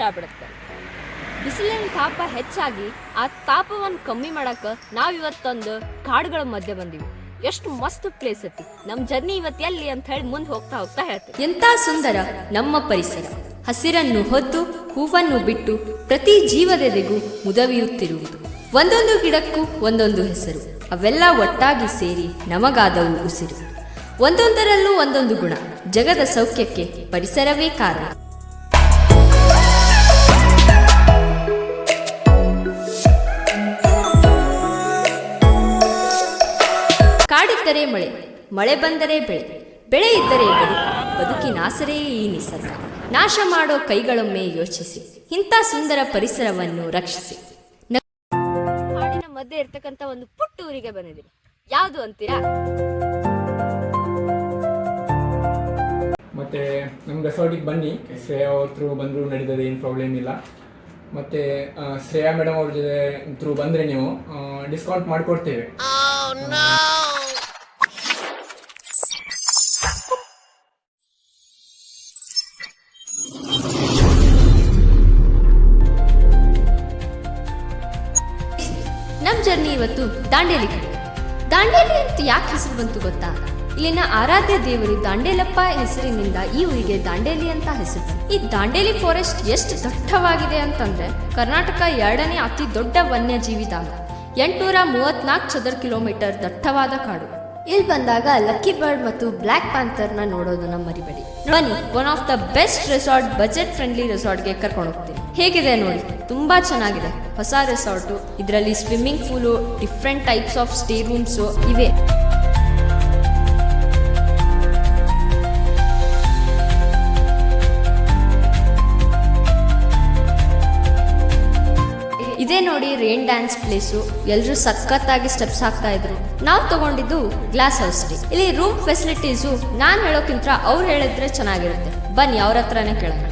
ಆಗ್ಬಿಡುತ್ತೆ. ಬಿಸಿಲಿನ ತಾಪ ಹೆಚ್ಚಾಗಿ ಆ ತಾಪವನ್ನು ಕಮ್ಮಿ ಮಾಡಕ ನಾವಿವತ್ತೊಂದು ಕಾಡುಗಳ ಮಧ್ಯೆ ಬಂದಿವಿ. ಎಷ್ಟು ಮಸ್ತ್ ಪ್ಲೇಸ್ ಐತಿ. ನಮ್ ಜರ್ನಿ ಇವತ್ತು ಎಲ್ಲಿ ಅಂತ ಹೇಳಿ ಮುಂದೆ ಹೋಗ್ತಾ ಹೇಳ್ತೀವಿ. ಎಂತ ಸುಂದರ ನಮ್ಮ ಪರಿಸರ, ಹಸಿರನ್ನು ಹೊತ್ತು ಹೂವನ್ನು ಬಿಟ್ಟು ಪ್ರತಿ ಜೀವದೆದೆಗೂ ಮುದವಿಯುತ್ತಿರುವುದು. ಒಂದೊಂದು ಗಿಡಕ್ಕೂ ಒಂದೊಂದು ಹೆಸರು, ಅವೆಲ್ಲ ಒಟ್ಟಾಗಿ ಸೇರಿ ನಮಗಾದವು ಉಸಿರು. ಒಂದೊಂದರಲ್ಲೂ ಒಂದೊಂದು ಗುಣ, ಜಗದ ಸೌಖ್ಯಕ್ಕೆ ಪರಿಸರವೇ ಕಾರಣ. ಕಾಡಿದ್ದರೆ ಮಳೆ, ಮಳೆ ಬಂದರೆ ಬೆಳೆ, ಬೆಳೆ ಇದ್ದರೆ ಬದುಕು, ಬದುಕಿನಾಸರೇ ಈ ನಿಸರ್ಗ. ನಾಶ ಮಾಡೋ ಕೈಗಳೊಮ್ಮೆ ಯೋಚಿಸಿ, ಇಂಥ ಸುಂದರ ಪರಿಸರವನ್ನು ರಕ್ಷಿಸಿ. ಕಾಡಿನ ಮಧ್ಯೆ ಇರ್ತಕ್ಕಂಥ ಒಂದು ಪುಟ್ಟ ಊರಿಗೆ ಬಂದಿದ್ದೀವಿ. ಯಾವುದು ಅಂತೀರಾ? ಮತ್ತೆ ನಮ್ಮ ರೆಸಾರ್ಟಿಗೆ ಬನ್ನಿ. ಶ್ರೇಯಾ ಅವ್ರ ಥ್ರೂ ಬಂದರೂ ನಡೀತದೆ, ಏನು ಪ್ರಾಬ್ಲಮ್ ಇಲ್ಲ. ಮತ್ತೆ ಶ್ರೇಯಾ ಮೇಡಮ್ ಅವ್ರ ಜೊತೆ ಥ್ರೂ ಬಂದರೆ ನೀವು ಡಿಸ್ಕೌಂಟ್ ಮಾಡಿಕೊಡ್ತೇವೆ. ನಮ್ಮ ಜರ್ನಿ ಇವತ್ತು ದಾಂಡೇಲಿ ಕಡೆ. ದಾಂಡೇಲಿ ಅಂತ ಯಾಕೆ ಹೆಸರು ಬಂತು ಗೊತ್ತಾ? ಇಲ್ಲಿನ ಆರಾಧ್ಯ ದೇವರು ದಾಂಡೇಲಪ್ಪ ಹೆಸರಿನಿಂದ ಈ ಊರಿಗೆ ದಾಂಡೇಲಿ ಅಂತ ಹೆಸರು. ಈ ದಾಂಡೇಲಿ ಫಾರೆಸ್ಟ್ ಎಷ್ಟು ದಟ್ಟವಾಗಿದೆ ಅಂತಂದ್ರೆ ಕರ್ನಾಟಕ 2ನೇ ಅತಿ ದೊಡ್ಡ ವನ್ಯಜೀವಿ ಧಾಮ. 834 ಚದರ ಕಿಲೋಮೀಟರ್ ದಟ್ಟವಾದ ಕಾಡು. ಇಲ್ಲಿ ಬಂದಾಗ ಲಕ್ಕಿ ಬರ್ಡ್ ಮತ್ತು ಬ್ಲ್ಯಾಕ್ ಪ್ಯಾಂಥರ್ನ ನೋಡೋದನ್ನ ಮರಿಬೇಡಿ. ಬನ್ನಿ, one of the best resort, budget friendly ರೆಸಾರ್ಟ್ಗೆ ಕರ್ಕೊಂಡು ಹೋಗ್ತೀನಿ. ಹೇಗಿದೆ ನೋಡಿ, ತುಂಬಾ ಚೆನ್ನಾಗಿದೆ. ಹೊಸ ರೆಸಾರ್ಟು, ಇದರಲ್ಲಿ swimming pool, different types of stay rooms ಇವೆ. ಇದೇ ನೋಡಿ ರೇನ್ ಡ್ಯಾನ್ಸ್ ಪ್ಲೇಸು. ಎಲ್ಲರೂ ಸಖತ್ತಾಗಿ ಸ್ಟೆಪ್ಸ್ ಹಾಕ್ತಾ ಇದ್ರು. ನಾವು ತಗೊಂಡಿದ್ದು ಗ್ಲಾಸ್ ಹೌಸ್ ಡೇ. ಇಲ್ಲಿ ರೂಮ್ ಫೆಸಿಲಿಟೀಸು ನಾನು ಹೇಳೋಕ್ಕಿಂತ ಅವ್ರು ಹೇಳಿದ್ರೆ ಚೆನ್ನಾಗಿರುತ್ತೆ. ಬನ್ನಿ, ಅವ್ರ ಹತ್ರನೇ ಕೇಳೋಣ.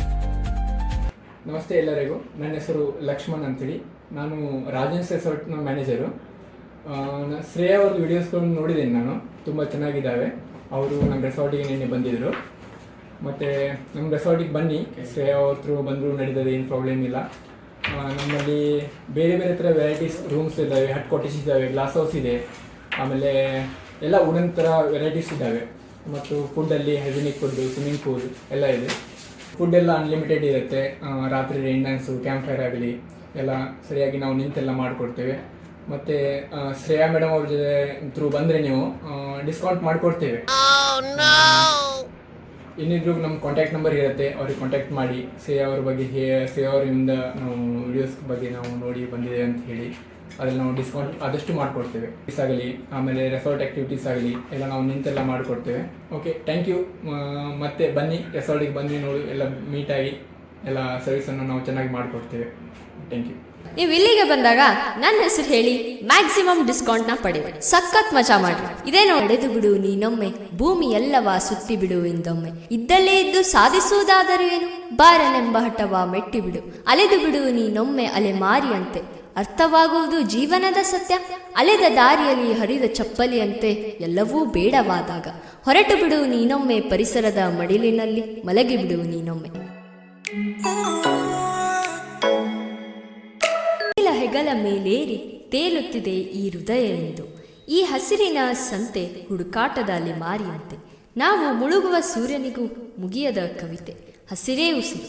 ನಮಸ್ತೆ ಎಲ್ಲರಿಗೂ, ನನ್ನ ಹೆಸರು ಲಕ್ಷ್ಮಣ್ ಅಂತೇಳಿ. ನಾನು ರಾಜನ್ಸ್ ರೆಸಾರ್ಟ್ನ ಮ್ಯಾನೇಜರು. ಶ್ರೇಯಾ ಅವ್ರದ್ದು ವಿಡಿಯೋಸ್ಗಳನ್ನು ನೋಡಿದ್ದೀನಿ ನಾನು, ತುಂಬ ಚೆನ್ನಾಗಿದ್ದಾವೆ. ಅವರು ನಮ್ಮ ರೆಸಾರ್ಟಿಗೆ ನಿನ್ನೆ ಬಂದಿದ್ದರು. ಮತ್ತು ನಮ್ಮ ರೆಸಾರ್ಟಿಗೆ ಬನ್ನಿ, ಶ್ರೇಯಾ ಅವ್ರ ಥ್ರೂ ಬಂದರೂ ನಡೀತದೆ, ಏನು ಪ್ರಾಬ್ಲಮ್ ಇಲ್ಲ. ನಮ್ಮಲ್ಲಿ ಬೇರೆ ಬೇರೆ ಥರ ವೆರೈಟೀಸ್ ರೂಮ್ಸ್ ಇದ್ದಾವೆ, ಹಟ್ ಕಾಟೇಜ್ ಇದ್ದಾವೆ, ಗ್ಲಾಸ್ ಹೌಸ್ ಇದೆ, ಆಮೇಲೆ ಎಲ್ಲ ವುಡನ್ ಥರ ವೆರೈಟೀಸ್ ಇದ್ದಾವೆ. ಮತ್ತು ಫುಡ್ಡಲ್ಲಿ ಹೈಜಿನಿಕ್ ಫುಡ್ಡು, ಸ್ವಿಮ್ಮಿಂಗ್ ಪೂಲ್ ಎಲ್ಲ ಇದೆ. ಫುಡ್ಡೆಲ್ಲ ಅನ್ಲಿಮಿಟೆಡ್ ಇರುತ್ತೆ. ರಾತ್ರಿ ರೈನ್ ಡ್ಯಾನ್ಸು, ಕ್ಯಾಂಪ್ ಫೈರ್ ಆಗಲಿ ಎಲ್ಲ ಸರಿಯಾಗಿ ನಾವು ನಿಂತೆಲ್ಲ ಮಾಡಿಕೊಡ್ತೇವೆ. ಮತ್ತು ಶ್ರೇಯಾ ಮೇಡಮ್ ಅವ್ರ ಜೊತೆ ಥ್ರೂ ಬಂದರೆ ನೀವು ಡಿಸ್ಕೌಂಟ್ ಮಾಡಿಕೊಡ್ತೇವೆ. ಇನ್ನಿಬ್ರು ನಮ್ಮ ಕಾಂಟ್ಯಾಕ್ಟ್ ನಂಬರ್ ಇರುತ್ತೆ, ಅವ್ರಿಗೆ ಕಾಂಟ್ಯಾಕ್ಟ್ ಮಾಡಿ ಶ್ರೇಯಾ ಅವ್ರ ಬಗ್ಗೆ ಶ್ರೇಯಾ ಅವರಿಂದ ನಾವು ವಿಡಿಯೋಸ್ ಬಗ್ಗೆ ನಾವು ನೋಡಿ ಬಂದಿದೆ ಅಂತ ಹೇಳಿ ಅದ್ರಲ್ಲಿ ನಾವು ಡಿಸ್ಕೌಂಟ್ ಆದಷ್ಟು ಮಾಡಿಕೊಡ್ತೇವೆ. ಆಗಲಿ ಆಮೇಲೆ ರೆಸಾರ್ಟ್ ಆ್ಯಕ್ಟಿವಿಟೀಸ್ ಆಗಲಿ ಎಲ್ಲ ನಾವು ನಿಂತೆಲ್ಲ ಮಾಡಿಕೊಡ್ತೇವೆ. Okay, thank you. ಮತ್ತೆ ಬನ್ನಿ, ರೆಸಾರ್ಟಿಗೆ ಬನ್ನಿ, ನೋಡಿ ಎಲ್ಲ ಮೀಟಾಗಿ ಎಲ್ಲ ಸರ್ವಿಸನ್ನು ನಾವು ಚೆನ್ನಾಗಿ ಮಾಡಿಕೊಡ್ತೇವೆ. Thank you. ನೀವು ಇಲ್ಲಿಗೆ ಬಂದಾಗ ನನ್ನ ಹೆಸರು ಹೇಳಿ ಮ್ಯಾಕ್ಸಿಮಮ್ ಡಿಸ್ಕೌಂಟ್ನ ಪಡೆಯಿರಿ. ಸಖತ್ ಮಜಾ ಮಾಡಿ. ಇದೇ ನಡೆದು ಬಿಡು ನೀನೊಮ್ಮೆ, ಭೂಮಿ ಎಲ್ಲವ ಸುತ್ತಿ ಬಿಡು ಎಂದೊಮ್ಮೆ. ಇದ್ದಲ್ಲೇ ಇದ್ದು ಸಾಧಿಸುವುದಾದರೂ ಏನು, ಬಾರನೆಂಬ ಹಠವ ಮೆಟ್ಟಿ ಬಿಡು. ಅಲೆದು ಬಿಡು ನೀನೊಮ್ಮೆ ಅಲೆ ಮಾರಿಯಂತೆ, ಅರ್ಥವಾಗುವುದು ಜೀವನದ ಸತ್ಯ. ಅಲೆದ ದಾರಿಯಲ್ಲಿ ಹರಿದ ಚಪ್ಪಲಿಯಂತೆ, ಎಲ್ಲವೂ ಬೇಡವಾದಾಗ ಹೊರಟು ಬಿಡು ನೀನೊಮ್ಮೆ. ಪರಿಸರದ ಮಡಿಲಿನಲ್ಲಿ ಮಲಗಿ ಬಿಡು ನೀನೊಮ್ಮೆ. ಹೆಗಲ ಮೇಲೇರಿ ತೇಲುತ್ತಿದೆ ಈ ಹೃದಯ ಎಂದು, ಈ ಹಸಿರಿನ ಸಂತೆ ಹುಡುಕಾಟದ ಅಲೆಮಾರಿಯಂತೆ. ನಾವು ಮುಳುಗುವ ಸೂರ್ಯನಿಗೂ ಮುಗಿಯದ ಕವಿತೆ, ಹಸಿರೇ ಉಸಿರು.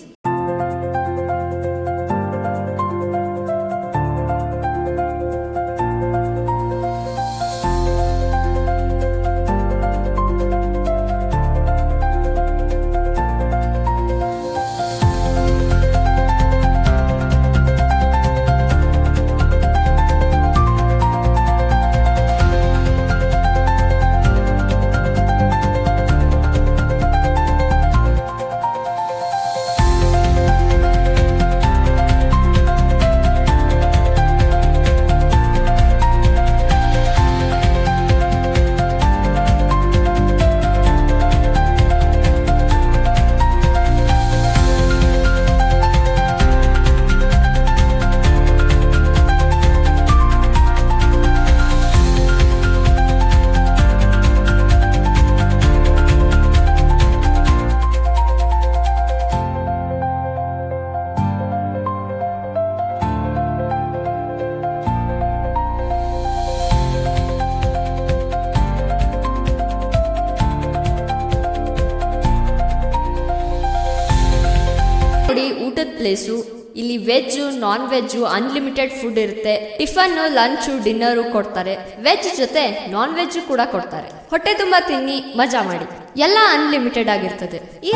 ಪ್ಲೇಸು. ಇಲ್ಲಿ veg non veg unlimited food ಇರುತ್ತೆ. ಟಿಫನ್ ಲಂಚ್ ಡಿನ್ನರು ಕೊಡ್ತಾರೆ. ವೆಜ್ ಜೊತೆ ನಾನ್ ವೆಜ್ ಕೂಡ ಕೊಡ್ತಾರೆ. ಹೊಟ್ಟೆ ತುಂಬಾ ತಿನ್ನಿ ಮಜಾ ಮಾಡಿ, ಎಲ್ಲ ಅನ್ಲಿಮಿಟೆಡ್ ಆಗಿರ್ತದೆ. ಈ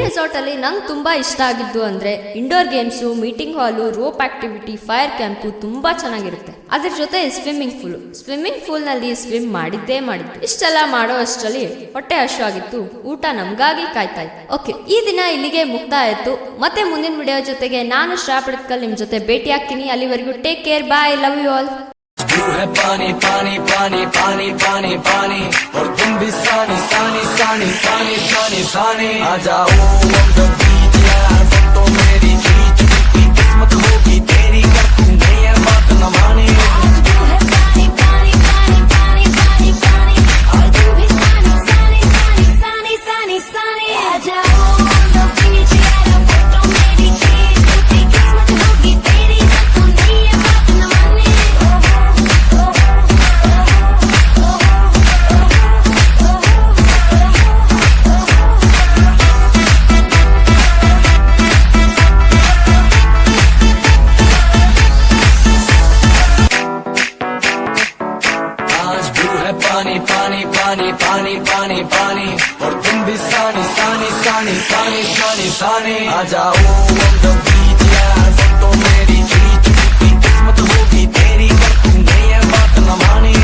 ರೆಸಾರ್ಟ್ ಅಲ್ಲಿ ನಂಗೆ ತುಂಬಾ ಇಷ್ಟ ಆಗಿದ್ದು ಅಂದ್ರೆ ಇಂಡೋರ್ ಗೇಮ್ಸು, ಮೀಟಿಂಗ್ ಹಾಲು, ರೋಪ್ ಆಕ್ಟಿವಿಟಿ, ಫೈರ್ ಕ್ಯಾಂಪು ತುಂಬಾ ಚೆನ್ನಾಗಿರುತ್ತೆ. ಅದ್ರ ಜೊತೆ ಸ್ವಿಮ್ಮಿಂಗ್ ಪೂಲ್ ನಲ್ಲಿ ಸ್ವಿಮ್ ಮಾಡಿದ್ದೆ. ಇಷ್ಟೆಲ್ಲ ಮಾಡೋ ಅಷ್ಟರಲ್ಲಿ ಹೊಟ್ಟೆ ಹಶು ಆಗಿತ್ತು. ಊಟ ನಮ್ಗಾಗಿ ಕಾಯ್ತಾ ಇತ್ತು. ಓಕೆ, ಈ ದಿನ ಇಲ್ಲಿಗೆ ಮುಕ್ತಾಯ ಆಯ್ತು. ಮತ್ತೆ ಮುಂದಿನ ವಿಡಿಯೋ ಜೊತೆಗೆ ನಾನು ಶ್ರಾ ಪಡ್ಕಲ್ ನಿಮ್ ಜೊತೆ ಭೇಟಿ ಆಗ್ತೀನಿ. ಅಲ್ಲಿವರೆಗೂ take care, bye, love you all. है पानी पानी पानी पानी पानी पानी और तुम भी सानी सानी सानी सानी सानी सानी आ जाओ on the beach यार, फोटो मेरी खींच की किस्मत होगी तेरी, कर तूने ये बात न मानी. पानी पानी पानी पानी पानी पानी और तुम भी सानी सानी सानी सानी सानी सानी आ जाओ on the beach यार, फोटो मेरी खींच की किस्मत होगी तेरी, कर तूने ये बात न मानी.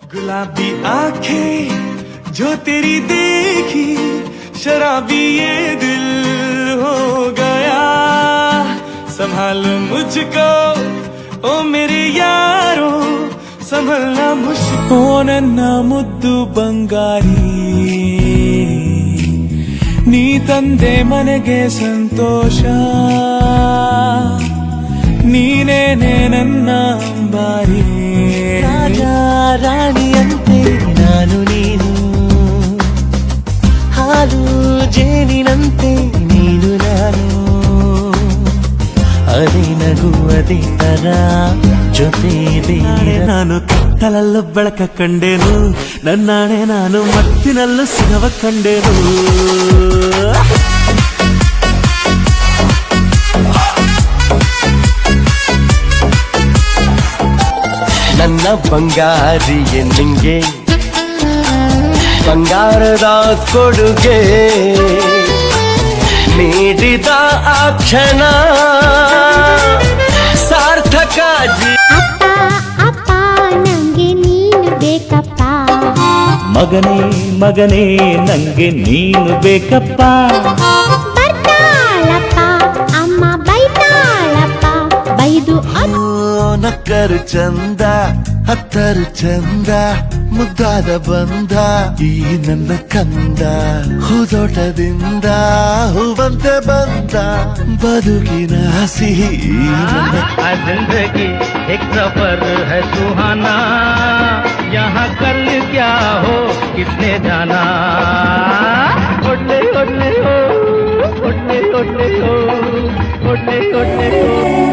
गुलाबी आंखें जो तेरी देखी, शराबी ये दिल हो गया. संभालो मुझको ओ मेरे यारो, संभलना मुझको ನನ್ನ ಮುದ್ದು ಬಂಗಾರಿ. ನೀ ತಂದೆ ಮನೆಗೆ ಸಂತೋಷ, ನೀನೇನೆ ನನ್ನ ಅಂಬಾರಿ. ರಾಜ ರಾಣಿಯಂತೆ ನಾನು ನೀನು, ಹಾಲು ಜೇನಿನಂತೆ ನೀನು ನಾನು. ಅದೇ ನಗು ಅದೇ ತರ ಜೊತೆ ಇದೆ. ನಾನು ಕತ್ತಲಲ್ಲೂ ಬೆಳಕ ಕಂಡೆನು, ನನ್ನಾಣೆ ನಾನು ಮತ್ತಿನಲ್ಲೂ ಸಿಗವ ಕಂಡೆನು. ನನ್ನ ಬಂಗಾರಿಯೇ ನಿಂಗೆ ಬಂಗಾರದ ಕೊಡುಗೆ, ನೀಡಿದ ಆ ಕ್ಷಣ ಸಾರ್ಥಕ. ಅಪ್ಪ ನಂಗೆ ನೀನು ಬೇಕಪ್ಪ, ಮಗನೇ ಮಗನೇ ನಂಗೆ ನೀನು ಬೇಕಪ್ಪ. ಬರ್ತಾಳಪ್ಪ ಅಮ್ಮ ಬೈತಾಳಪ್ಪ, ಬೈದು ನಕ್ಕರು ಚಂದ ಹತ್ತರು ಚಂದ, ಮುದ್ದಾದ ಬಂದ ಈ ನನ್ನ ಕಂದ. ಹೂದೋಟದಿಂದ ಹೂವಂತೆ ಬಂದ ಬದುಕಿನ ಸಿಹಿ जिंदगी एक सफर है सुहाना, यहाँ कल क्या हो किसने जाना. ओडले ओडले हो, ओडले ओडले हो, ओडले ओडले हो.